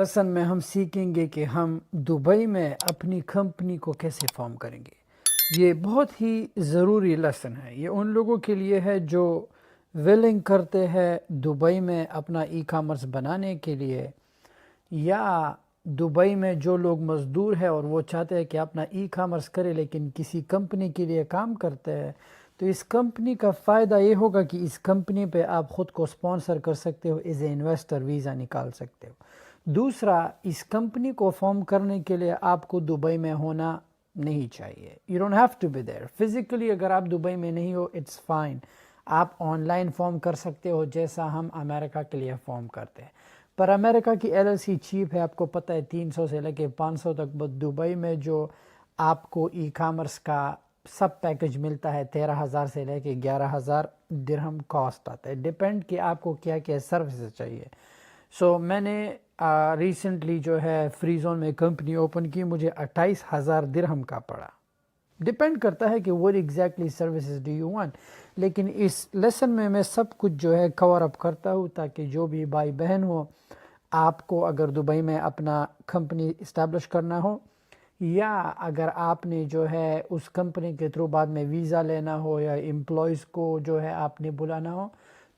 Lesson میں ہم سیکھیں گے کہ ہم دبئی میں اپنی کمپنی کو کیسے فارم کریں گے۔ یہ بہت ہی ضروری لیسن ہے۔ یہ ان لوگوں کے لیے ہے جو ویلنگ کرتے ہیں دبئی میں اپنا ای کامرس بنانے کے لیے، یا دبئی میں جو لوگ مزدور ہیں اور وہ چاہتے ہیں کہ اپنا ای کامرس کرے لیکن کسی کمپنی کے لیے کام کرتے ہیں، تو اس کمپنی کا فائدہ یہ ہوگا کہ اس کمپنی پہ آپ خود کو سپانسر کر سکتے ہو، ایز اے انویسٹر ویزا نکال سکتے ہو۔ دوسرا، اس کمپنی کو فارم کرنے کے لیے آپ کو دبئی میں ہونا نہیں چاہیے۔ You don't have to be there physically. اگر آپ دبئی میں نہیں ہو، اٹس فائن، آپ آن لائن فارم کر سکتے ہو جیسا ہم امریکہ کے لیے فارم کرتے ہیں۔ پر امریکہ کی ایل ایل سی چیپ ہے، آپ کو پتہ ہے 300 سے لے کے 500 تک، بس دبئی میں جو آپ کو ای کامرس کا سب پیکج ملتا ہے 13,000 سے لے کے 11,000 درہم کاسٹ آتا ہے، ڈیپینڈ کہ آپ کو کیا کیا سروسز چاہیے۔ سو میں نے ریسنٹلی جو ہے فری زون میں کمپنی اوپن کی، مجھے 28,000 درہم کا پڑا۔ ڈیپینڈ کرتا ہے کہ what exactly services do you want، لیکن اس لیسن میں سب کچھ جو ہے کور اپ کرتا ہوں تاکہ جو بھی بھائی بہن ہو، آپ کو اگر دبئی میں اپنا کمپنی اسٹیبلش کرنا ہو، یا اگر آپ نے جو ہے اس کمپنی کے تھرو بعد میں ویزا لینا ہو، یا امپلائیز کو جو ہے آپ نے بلانا ہو،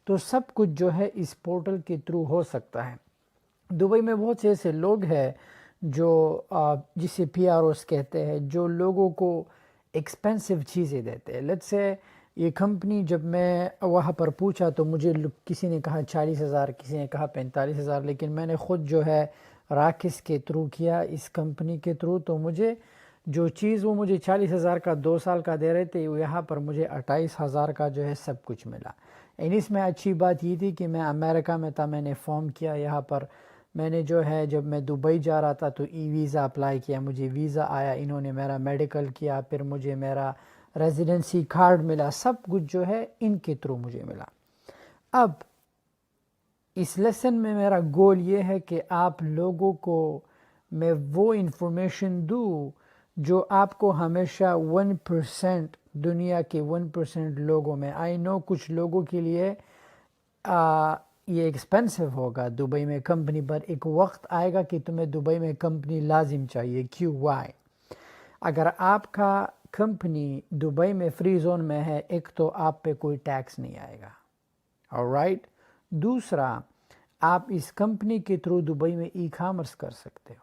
تو سب کچھ جو ہے اس پورٹل کے تھرو ہو سکتا ہے۔ دبئی میں بہت سے ایسے لوگ ہیں جو جسے پی آر اوز کہتے ہیں، جو لوگوں کو ایکسپینسو چیزیں دیتے ہیں۔ لیٹس سے یہ کمپنی، جب میں وہاں پر پوچھا تو مجھے کسی نے کہا 40,000، کسی نے کہا 45,000، لیکن میں نے خود جو ہے راکس کے تھرو کیا، اس کمپنی کے تھرو، تو مجھے جو چیز وہ مجھے 40,000 کا 2 سال کا دے رہے تھے، یہاں پر مجھے 28,000 کا جو ہے سب کچھ ملا۔ اس میں اچھی بات یہ تھی کہ میں امریکہ میں تھا، میں نے فارم کیا یہاں پر، میں نے جو ہے جب میں دبئی جا رہا تھا تو ای ویزا اپلائی کیا، مجھے ویزا آیا، انہوں نے میرا میڈیکل کیا، پھر مجھے میرا ریزیڈنسی کارڈ ملا، سب کچھ جو ہے ان کے تھرو مجھے ملا۔ اب اس لیسن میں میرا گول یہ ہے کہ آپ لوگوں کو میں وہ انفارمیشن دوں جو آپ کو ہمیشہ 1% دنیا کے 1% لوگوں میں، آئی نو کچھ لوگوں کے لیے یہ ایکسپینسو ہوگا دبئی میں کمپنی، پر ایک وقت آئے گا کہ تمہیں دبئی میں کمپنی لازم چاہیے۔ کیوں؟ وائی؟ اگر آپ کا کمپنی دبئی میں فری زون میں ہے، ایک تو آپ پہ کوئی ٹیکس نہیں آئے گا، آلرائٹ۔ دوسرا، آپ اس کمپنی کے تھرو دبئی میں ای کامرس کر سکتے ہو۔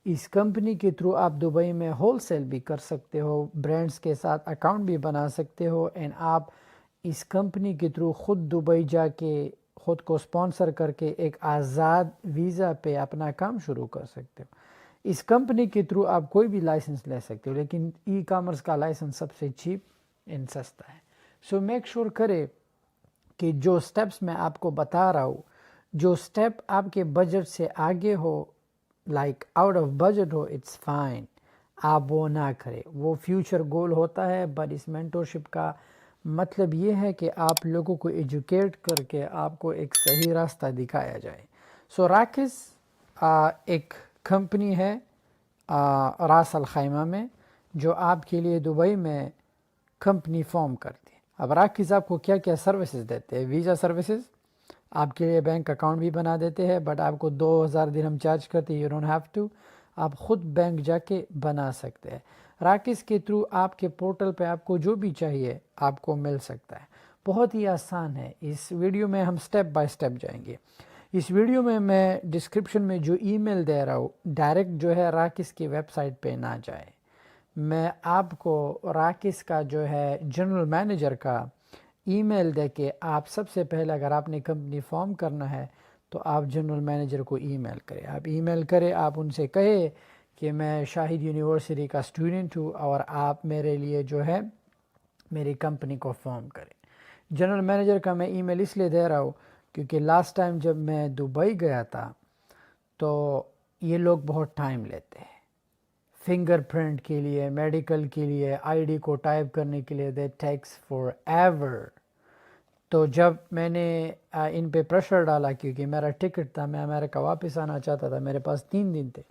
اس کمپنی کے تھرو آپ دبئی میں ہول سیل بھی کر سکتے ہو، برانڈز کے ساتھ اکاؤنٹ بھی بنا سکتے ہو، اینڈ آپ اس کمپنی کے تھرو خود دبئی جا کے خود کو سپانسر کر کے ایک آزاد ویزا پہ اپنا کام شروع کر سکتے ہو۔ اس کمپنی کے تھرو آپ کوئی بھی لائسنس لے سکتے ہو، لیکن ای کامرس کا لائسنس سب سے چیپ اینڈ سستا ہے۔ سو میک شور کرے کہ جو سٹیپس میں آپ کو بتا رہا ہوں، جو سٹیپ آپ کے بجٹ سے آگے ہو، لائک آؤٹ آف بجٹ ہو، اٹس فائن، آپ وہ نہ کرے، وہ فیوچر گول ہوتا ہے۔ بٹ اس مینٹورشپ کا مطلب یہ ہے کہ آپ لوگوں کو ایجوکیٹ کر کے آپ کو ایک صحیح راستہ دکھایا جائے۔ سو راکس ایک کمپنی ہے راس الخیمہ میں، جو آپ کے لیے دبئی میں کمپنی فارم کرتی ہے۔ اب راکس آپ کو کیا کیا سروسز دیتے ہیں؟ ویزا سروسز، آپ کے لیے بینک اکاؤنٹ بھی بنا دیتے ہیں، بٹ آپ کو 2,000 درہم چارج کرتے ہیں، یو ڈونٹ ہیو ٹو، آپ خود بینک جا کے بنا سکتے ہیں۔ راکس کے تھرو آپ کے پورٹل پہ آپ کو جو بھی چاہیے آپ کو مل سکتا ہے، بہت ہی آسان ہے۔ اس ویڈیو میں ہم سٹیپ بائی سٹیپ جائیں گے۔ اس ویڈیو میں ڈسکرپشن میں جو ای میل دے رہا ہوں، ڈائریکٹ جو ہے راکس کی ویب سائٹ پہ نہ جائے، میں آپ کو راکس کا جو ہے جنرل مینیجر کا ای میل دے کے، آپ سب سے پہلے اگر آپ نے کمپنی فارم کرنا ہے تو آپ جنرل مینیجر کو ای میل کریں، آپ ای میل کریں، آپ ان سے کہے کہ میں شاہد یونیورسٹی کا اسٹوڈنٹ ہوں اور آپ میرے لیے جو ہے میری کمپنی کو فارم کریں۔ جنرل مینیجر کا میں ای میل اس لیے دے رہا ہوں کیونکہ لاسٹ ٹائم جب میں دبئی گیا تھا تو یہ لوگ بہت ٹائم لیتے ہیں فنگر پرنٹ کے لیے، میڈیکل کے لیے، آئی ڈی کو ٹائپ کرنے کے لیے، دے ٹیکس فار ایور۔ تو جب میں نے ان پہ پریشر ڈالا کیونکہ میرا ٹکٹ تھا، میں امریکہ واپس آنا چاہتا تھا، میرے پاس 3 دن تھے،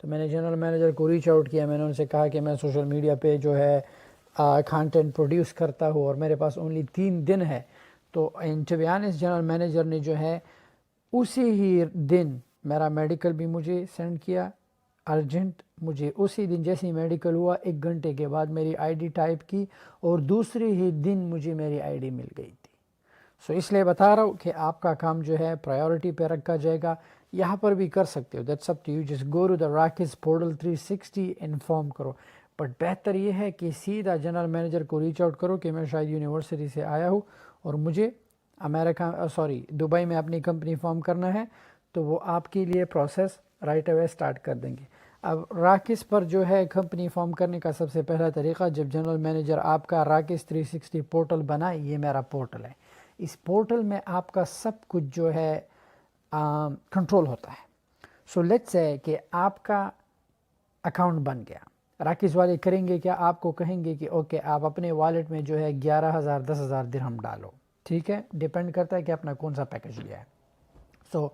تو میں نے جنرل مینیجر کو ریچ آؤٹ کیا، میں نے ان سے کہا کہ میں سوشل میڈیا پہ جو ہے کانٹینٹ پروڈیوس کرتا ہوں اور میرے پاس اونلی 3 دن ہے۔ تو to be honest general manager نے جو ہے اسی ہی دن میرا میڈیکل بھی مجھے سینڈ کیا ارجنٹ. مجھے اسی دن جیسے ہی میڈیکل ہوا 1 گھنٹے کے بعد میری آئی ڈی ٹائپ کی اور دوسرے ہی دن مجھے میری آئی ڈی مل گئی تھی. سو اس لیے بتا رہا ہوں کہ آپ کا کام جو ہے پرائیورٹی پہ رکھا جائے گا. یہاں پر بھی کر سکتے ہو, that's up to you, just go to the Rocks portal 360 inform کرو. بٹ بہتر یہ ہے کہ سیدھا جنرل مینیجر کو ریچ آؤٹ کرو کہ میں شاید یونیورسٹی سے آیا ہوں اور مجھے دبئی میں اپنی کمپنی فارم کرنا ہے, تو وہ آپ کے لیے پروسیس رائٹ اوے اسٹارٹ کر دیں گے. اب راکس پر جو ہے کمپنی فارم کرنے کا سب سے پہلا طریقہ, جب جنرل مینیجر آپ کا راکس 360 پورٹل بنائے, یہ میرا پورٹل ہے, اس پورٹل میں آپ کا سب کچھ جو ہے کنٹرول ہوتا ہے. سو لیٹس سے کہ آپ کا اکاؤنٹ بن گیا, راکس والے کریں گے کیا, آپ کو کہیں گے کہ اوکے آپ اپنے والیٹ میں جو ہے 11,000 10,000 درہم ڈالو, ٹھیک ہے, ڈیپینڈ کرتا ہے کہ اپنا کون سا پیکج لیا ہے. سو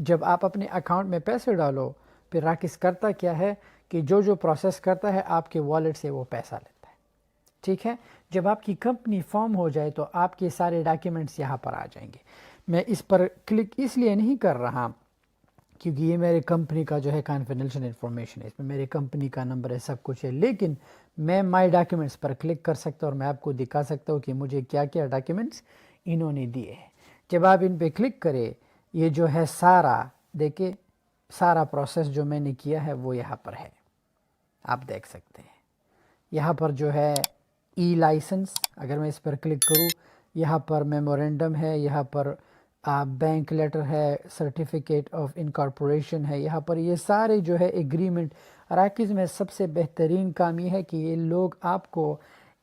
جب آپ اپنے اکاؤنٹ میں پیسے ڈالو, پھر راکس کرتا کیا ہے کہ جو پروسیس کرتا ہے آپ کے والیٹ سے وہ پیسہ لیتا ہے, ٹھیک ہے. جب آپ کی کمپنی فارم ہو جائے تو آپ کے سارے ڈاکیومنٹس یہاں پر آ جائیں گے. میں اس پر کلک اس لیے نہیں کر رہا کیونکہ یہ میرے کمپنی کا جو ہے کانفیڈینشیل انفارمیشن ہے, اس میں میرے کمپنی کا نمبر ہے, سب کچھ ہے, لیکن میں مائی ڈاکیومنٹس پر کلک کر سکتا ہوں اور میں آپ کو دکھا سکتا ہوں کہ مجھے کیا کیا ڈاکیومنٹس انہوں نے دیے ہیں. جب آپ ان پہ کلک کرے, یہ جو ہے سارا دیکھیں, سارا پروسیس جو میں نے کیا ہے وہ یہاں پر ہے, آپ دیکھ سکتے ہیں. یہاں پر جو ہے ای لائسنس, اگر میں اس پر کلک کروں, یہاں پر میمورینڈم ہے, یہاں پر بینک لیٹر ہے, سرٹیفکیٹ آف انکارپوریشن ہے, یہاں پر یہ سارے جو ہے ایگریمنٹ. راکس میں سب سے بہترین کام یہ ہے کہ یہ لوگ آپ کو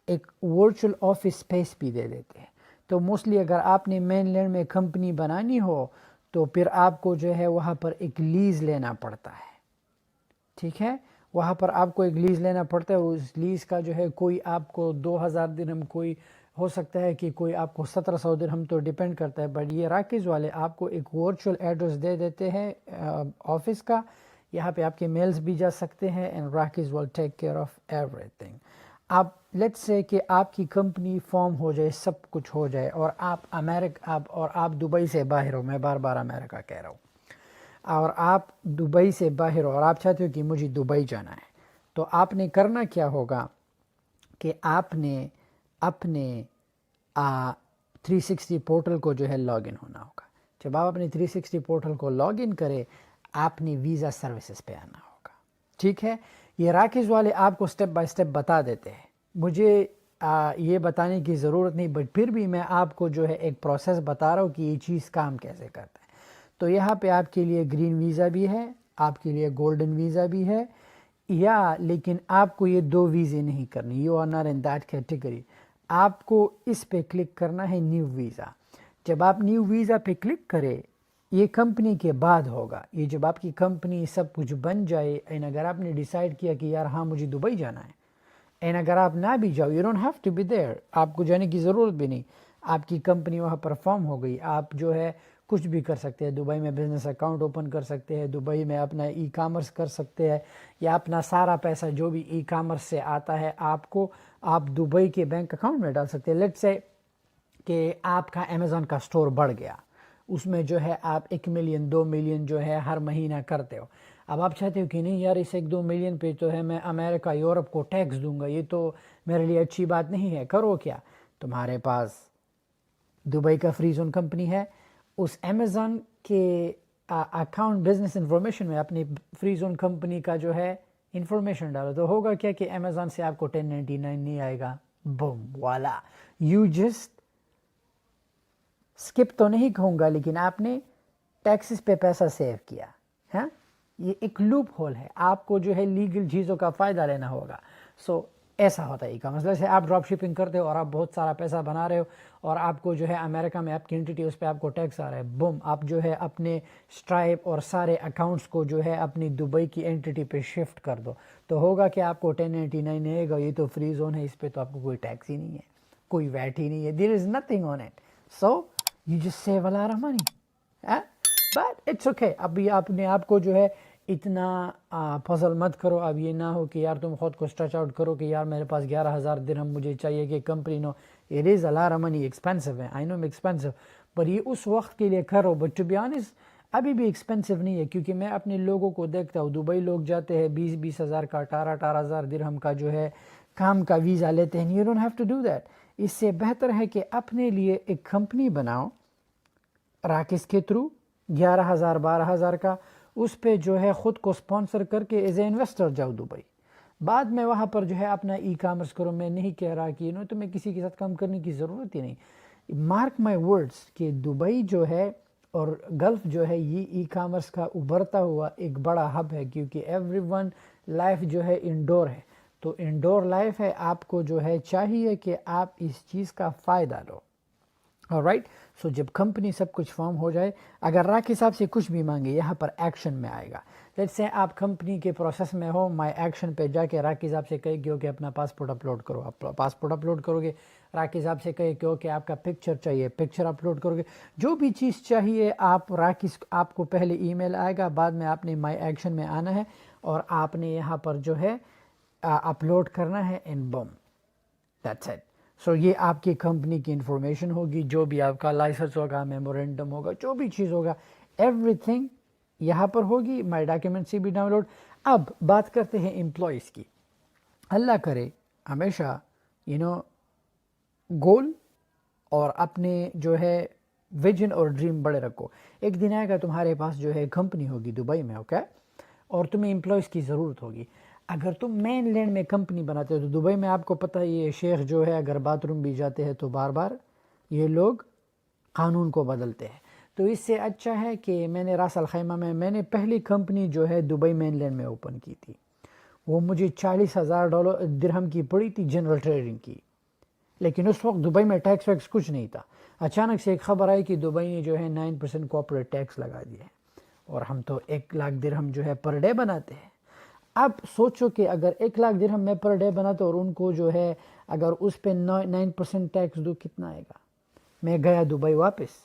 ایک ورچوئل آفس اسپیس بھی دے دیتے ہیں. تو موسٹلی اگر آپ نے مین لینڈ میں کمپنی بنانی ہو تو پھر آپ کو جو ہے وہاں پر ایک لیز لینا پڑتا ہے, ٹھیک ہے, وہاں پر آپ کو ایک لیز لینا پڑتا ہے. اس لیز کا جو ہے کوئی آپ کو 2,000 درہم, کوئی ہو سکتا ہے کہ کوئی آپ کو 1,700 درہم, تو ڈیپینڈ کرتا ہے. بٹ یہ راکس والے آپ کو ایک ورچوئل ایڈریس دے دیتے ہیں آفس کا, یہاں پہ آپ کے میلز بھی جا سکتے ہیں, and rocks will take care of every thing. آپ لیٹس سے کہ آپ کی کمپنی فارم ہو جائے, سب کچھ ہو جائے, اور آپ دبئی سے باہر ہو, میں بار بار امریکہ کہہ رہا ہوں, اور آپ دبئی سے باہر ہو اور آپ چاہتے ہو کہ مجھے دبئی جانا ہے, تو آپ نے کرنا کیا ہوگا کہ آپ نے اپنے 360 پورٹل کو جو ہے لاگ ان ہونا ہوگا. جب آپ اپنے 360 پورٹل کو لاگ ان کرے, آپ نے ویزا سروسز پہ آنا ہوگا, ٹھیک ہے. یہ راکس والے آپ کو سٹیپ بائی سٹیپ بتا دیتے ہیں, مجھے یہ بتانے کی ضرورت نہیں, بٹ پھر بھی میں آپ کو جو ہے ایک پروسیس بتا رہا ہوں کہ یہ چیز کام کیسے کرتا ہے. تو یہاں پہ آپ کے لیے گرین ویزا بھی ہے, آپ کے لیے گولڈن ویزا بھی ہے, لیکن آپ کو یہ 2 ویزے نہیں کرنی, you are not in that category. آپ کو اس پہ کلک کرنا ہے نیو ویزا. جب آپ نیو ویزا پہ کلک کرے, یہ کمپنی کے بعد ہوگا. یہ جب آپ کی کمپنی سب کچھ بن جائے, اینڈ اگر آپ نے ڈیسائیڈ کیا کہ یار ہاں مجھے دبئی جانا ہے, اینڈ اگر آپ نہ بھی جاؤ, you don't have to be there, آپ کو جانے کی ضرورت بھی نہیں, آپ کی کمپنی وہاں پر فارم ہو گئی, آپ جو ہے کچھ بھی کر سکتے ہیں. دبئی میں بزنس اکاؤنٹ اوپن کر سکتے ہیں, دبئی میں اپنا ای کامرس کر سکتے ہیں, یا اپنا سارا پیسہ جو بھی ای کامرس سے آتا ہے آپ دبئی کے بینک اکاؤنٹ میں ڈال سکتے ہیں. لیٹس سے کہ آپ کا امیزون کا سٹور بڑھ گیا, اس میں جو ہے آپ 1 ملین 2 ملین جو ہے ہر مہینہ کرتے ہو. اب آپ چاہتے ہو کہ نہیں یار اس 1-2 ملین پہ تو ہے میں امریکہ یورپ کو ٹیکس دوں گا, یہ تو میرے لیے اچھی بات نہیں ہے. کرو کیا, تمہارے پاس دبئی کا فری زون کمپنی ہے, اس امیزون کے اکاؤنٹ بزنس انفارمیشن میں اپنی فری زون کمپنی کا جو ہے انفارمیشن ڈالو, تو ہوگا کیا کہ امیزون سے آپ کو 1099 نہیں آئے گا. بوم والا, یو جسٹ سکپ تو نہیں کہوں گا, لیکن آپ نے ٹیکسز پہ پیسہ سیو کیا. ہاں, یہ ایک لوپ ہول ہے, آپ کو جو ہے لیگل چیزوں کا فائدہ لینا ہوگا. سو ایسا ہوتا ہے ای کامرس. جیسے آپ ڈراپ شپنگ کرتے ہو اور آپ بہت سارا پیسہ بنا رہے ہو, اور آپ کو جو ہے امریکہ میں آپ کی انٹیٹی, اس پہ آپ کو ٹیکس آ رہا ہے, بوم, آپ جو ہے اپنے اسٹرائپ اور سارے اکاؤنٹس کو جو ہے اپنی دبئی کی انٹیٹی پہ شفٹ کر دو, تو ہوگا کہ آپ کو 1099 آئے گا. یہ تو فری زون ہے, اس پہ تو آپ کو کوئی ٹیکس ہی نہیں ہے, کوئی ویٹ ہی نہیں ہے, there is nothing on it. So you just save a lot of money. But it's okay. ابھی آپ کو جو ہے اتنا پزل مت کرو. اب یہ نہ ہو کہ یار تم خود کو اسٹریچ آؤٹ کرو کہ یار میرے پاس 11,000 درہم مجھے چاہیے کہ کمپنی نو. It is a lot of money, expensive ہے, I know expensive, but یہ اس وقت کے لیے کرو. But to be honest, ابھی بھی ایکسپینسو نہیں ہے، کیونکہ میں اپنے لوگوں کو دیکھتا ہوں، دبئی لوگ جاتے ہیں 20 ہزار کا، 18 ہزار درہم کا جو ہے کام کا ویزا لیتے ہیں. You don't have to do that. اس سے بہتر ہے کہ اپنے لیے ایک کمپنی بناؤ راکس کے تھرو، 11 ہزار 12 ہزار کا، اس پہ جو ہے خود کو سپانسر کر کے ایز اے انویسٹر جاؤ دبئی. بعد میں وہاں پر جو ہے اپنا ای کامرس کرو. میں نہیں کہہ رہا کہ تمہیں کسی کے ساتھ کام کرنے کی ضرورت ہی نہیں. مارک مائی ورڈز کہ دبئی جو ہے اور گلف جو ہے یہ ای کامرس کا ابھرتا ہوا ایک بڑا ہب ہے، کیونکہ ایوری ون لائف جو ہے انڈور ہے. تو انڈور لائف ہے، آپ کو جو ہے چاہیے کہ آپ اس چیز کا فائدہ لو. رائٹ. سو جب کمپنی سب کچھ فارم ہو جائے، اگر راکس آپ سے کچھ بھی مانگے یہاں پر ایکشن میں آئے گا. لیٹس سے آپ کمپنی کے پروسیس میں ہو، مائی ایکشن پہ جا کے راکس آپ سے کہے کہ اپنا پاسپورٹ اپلوڈ کرو. آپ پاسپورٹ اپلوڈ کرو گے. راکس آپ سے کہے کہ آپ کا پکچر چاہیے، پکچر اپلوڈ کرو گے. جو بھی چیز چاہیے آپ راکس، آپ کو پہلے ای میل آئے گا، بعد میں آپ نے مائی ایکشن میں آنا ہے اور آپ نے یہاں پر جو ہے اپلوڈ کرنا ہے in Boom. That's it. So یہ آپ کی کمپنی کی انفارمیشن ہوگی، جو بھی آپ کا لائسنس ہوگا، میمورینڈم ہوگا، جو بھی چیز ہوگا، ایوری تھنگ یہاں پر ہوگی. مائی ڈاکیومنٹ سے بھی ڈاؤن لوڈ. اب بات کرتے ہیں امپلائیز کی. اللہ کرے ہمیشہ گول اور اپنے جو ہے ویژن اور ڈریم بڑے رکھو. ایک دن آئے گا تمہارے پاس جو ہے کمپنی ہوگی دبئی میں، اوکے، اور تمہیں امپلائیز کی ضرورت ہوگی. اگر تم مین لینڈ میں کمپنی بناتے ہو تو دبئی میں آپ کو پتہ ہے یہ شیخ جو ہے اگر باتھ روم بھی جاتے ہیں تو بار بار یہ لوگ قانون کو بدلتے ہیں. تو اس سے اچھا ہے کہ میں نے راس الخیمہ میں نے پہلی کمپنی جو ہے دبئی مین لینڈ میں اوپن کی تھی. وہ مجھے $40,000 درہم کی پڑی تھی، جنرل ٹریڈنگ کی. لیکن اس وقت دبئی میں ٹیکس ویکس کچھ نہیں تھا. اچانک سے ایک خبر آئی کہ دبئی نے جو ہے 9% کارپوریٹ ٹیکس لگا دیا ہے، اور ہم تو 1 لاکھ درہم جو ہے پر ڈے بناتے ہیں. اب سوچو کہ اگر 1 لاکھ درہم میں پر ڈے بناتا اور ان کو جو ہے اگر اس پہ 9% ٹیکس دو کتنا آئے گا. میں گیا دبئی واپس،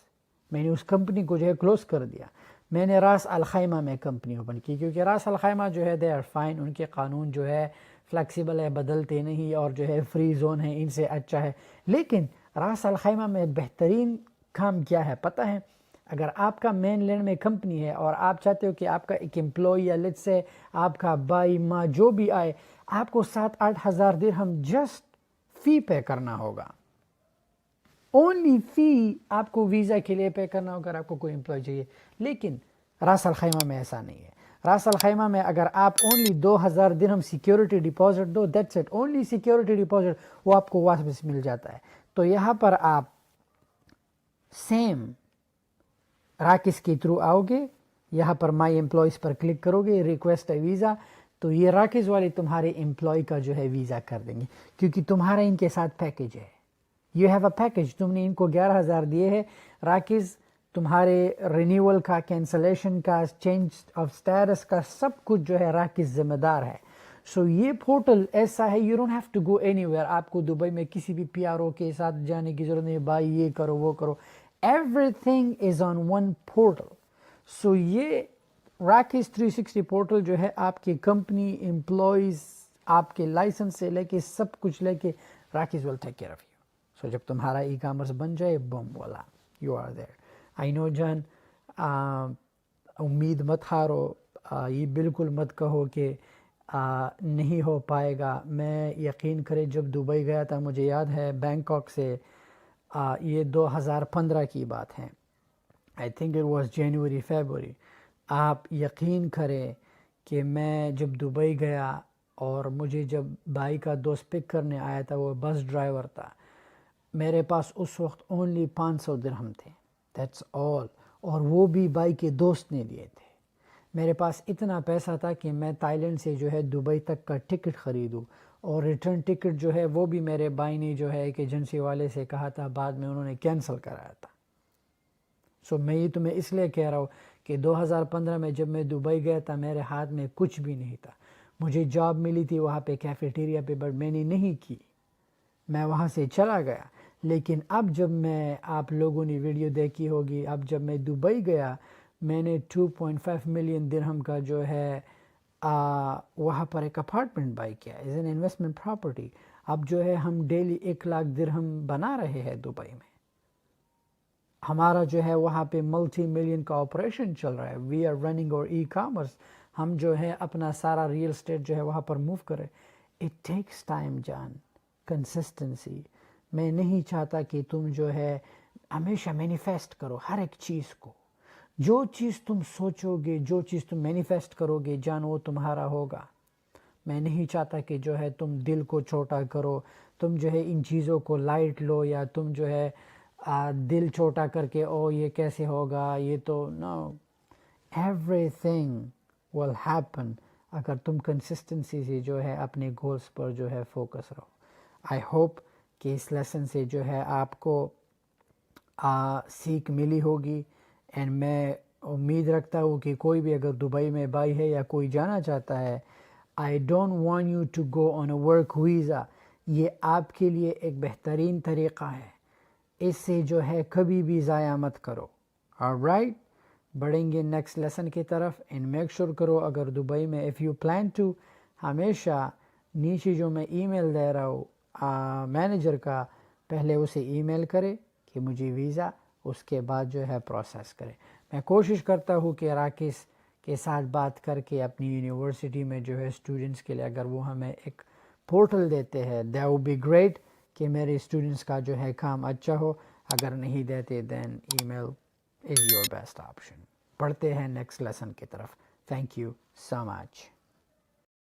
میں نے اس کمپنی کو جو ہے کلوز کر دیا. میں نے راس الخیمہ میں کمپنی اوپن کی، کیونکہ راس الخیمہ جو ہے دے آر فائن، ان کے قانون جو ہے فلیکسیبل ہے، بدلتے نہیں، اور جو ہے فری زون ہے، ان سے اچھا ہے. لیکن راس الخیمہ میں بہترین کام کیا ہے پتہ ہے؟ اگر آپ کا مین لینڈ میں کمپنی ہے اور آپ چاہتے ہو کہ آپ کا ایک امپلائی یا لیٹس سے آپ کا بائی ماں جو بھی آئے، آپ کو 7-8 ہزار درہم جسٹ فی پے کرنا ہوگا. اونلی فی آپ کو ویزا کے لیے پے کرنا ہوگا اگر آپ کو کوئی امپلائی چاہیے. لیکن راس الخیمہ میں ایسا نہیں ہے. راس الخیمہ میں اگر آپ اونلی 2,000 درہم سیکیورٹی ڈپازٹ دو، that's it, only security deposit, وہ آپ کو واپس مل جاتا ہے. تو یہاں پر آپ سیم راکس کے تھرو آؤ گے، یہاں پر مائی امپلائیز پر کلک کرو گے، ریکویسٹ ہے ویزا، تو یہ راکس والے تمہارے امپلائی کا جو ہے ویزا کر دیں گے، کیونکہ تمہارا ان کے ساتھ پیکیج ہے. You have a package. تم نے ان کو 11,000 دیے ہیں. راکس تمہارے رینیول کا، کینسلیشن کا، چینج آف سٹیٹس کا، سب کچھ جو ہے راکس ذمہ دار ہے. سو یہ پورٹل ایسا ہے، you don't have to go anywhere. آپ کو دبئی میں کسی بھی پی آر او کے ساتھ جانے کی ضرورت نہیں، بھائی یہ کرو وہ کرو. Everything is on one portal. So یہ راکس 360 پورٹل جو ہے آپ کی کمپنی، امپلائیز، آپ کے لائسنس سے لے کے سب کچھ لے کے Rocks will take care of you. So جب تمہارا ای کامرس بن جائے، بم والا یو آر دیر. آئی نو جان، امید مت ہارو. یہ بالکل مت کہو کہ نہیں ہو پائے گا. میں یقین کرے جب دبئی گیا تھا، مجھے یاد ہے بینکاک سے، یہ 2015 کی بات ہے. I think it was January February. آپ یقین کریں کہ میں جب دبئی گیا اور مجھے جب بھائی کا دوست پک کرنے آیا تھا، وہ بس ڈرائیور تھا، میرے پاس اس وقت اونلی 500 درہم تھے، دیٹس آل، اور وہ بھی بھائی کے دوست نے دیے تھے. میرے پاس اتنا پیسہ تھا کہ میں تائی لینڈ سے جو ہے دبئی تک کا ٹکٹ خریدوں، اور ریٹرن ٹکٹ جو ہے وہ بھی میرے بھائی نے جو ہے ایک ایجنسی والے سے کہا تھا، بعد میں انہوں نے کینسل کرایا تھا. سو میں یہ تمہیں اس لیے کہہ رہا ہوں کہ 2015 میں جب میں دبئی گیا تھا، میرے ہاتھ میں کچھ بھی نہیں تھا. مجھے جاب ملی تھی وہاں پہ کیفیٹیریا پہ، بٹ میں نے نہیں کی، میں وہاں سے چلا گیا. لیکن اب جب میں، آپ لوگوں نے ویڈیو دیکھی ہوگی، اب جب میں دبئی گیا، میں نے 2.5 ملین درہم کا جو ہے وہاں پر ایک اپارٹمنٹ بائی کیا ایز این انویسٹمنٹ پراپرٹی. اب جو ہے ہم ڈیلی 1 لاکھ درہم بنا رہے ہیں دبئی میں. ہمارا جو ہے وہاں پہ ملٹی ملین کا آپریشن چل رہا ہے. وی آر رننگ اور ای کامرس. ہم جو ہے اپنا سارا ریئل اسٹیٹ جو ہے وہاں پر موو کریں. اٹ ٹیکس ٹائم جان, کنسسٹنسی. میں نہیں چاہتا کہ تم جو ہے ہمیشہ مینیفیسٹ کرو ہر ایک چیز کو. جو چیز تم سوچو گے, جو چیز تم مینیفیسٹ کرو گے جان وہ تمہارا ہوگا. میں نہیں چاہتا کہ جو ہے تم دل کو چھوٹا کرو, تم جو ہے ان چیزوں کو لائٹ لو, یا تم جو ہے دل چھوٹا کر کے او یہ کیسے ہوگا, یہ تو نو. ایوری تھنگ ول ہیپن اگر تم کنسسٹنسی سے جو ہے اپنے گولز پر جو ہے فوکس رہو. آئی ہوپ کہ اس لیسن سے جو ہے آپ کو سیکھ ملی ہوگی. اینڈ میں امید رکھتا ہوں کہ کوئی بھی اگر دبئی میں بھائی ہے یا کوئی جانا چاہتا ہے, I don't want you to go on a work visa. یہ آپ کے لیے ایک بہترین طریقہ ہے, اس سے جو ہے کبھی بھی ضائع مت کرو. آلرائٹ, بڑھیں گے نیکسٹ لیسن کی طرف. اینڈ میک شور کرو اگر دبئی میں اف یو پلان ٹو, ہمیشہ نیچے جو میں ای میل دے رہا ہوں مینیجر کا, پہلے اسے ای میل کرے کہ مجھے ویزا, اس کے بعد جو ہے پروسیس کرے. میں کوشش کرتا ہوں کہ راکیش کے ساتھ بات کر کے اپنی یونیورسٹی میں جو ہے اسٹوڈنٹس کے لیے اگر وہ ہمیں ایک پورٹل دیتے ہیں دیٹ وڈ بی گریٹ, کہ میرے اسٹوڈنٹس کا جو ہے کام اچھا ہو. اگر نہیں دیتے دین ای میل از یور بیسٹ آپشن. پڑھتے ہیں نیکسٹ لیسن کی طرف. Thank you so much.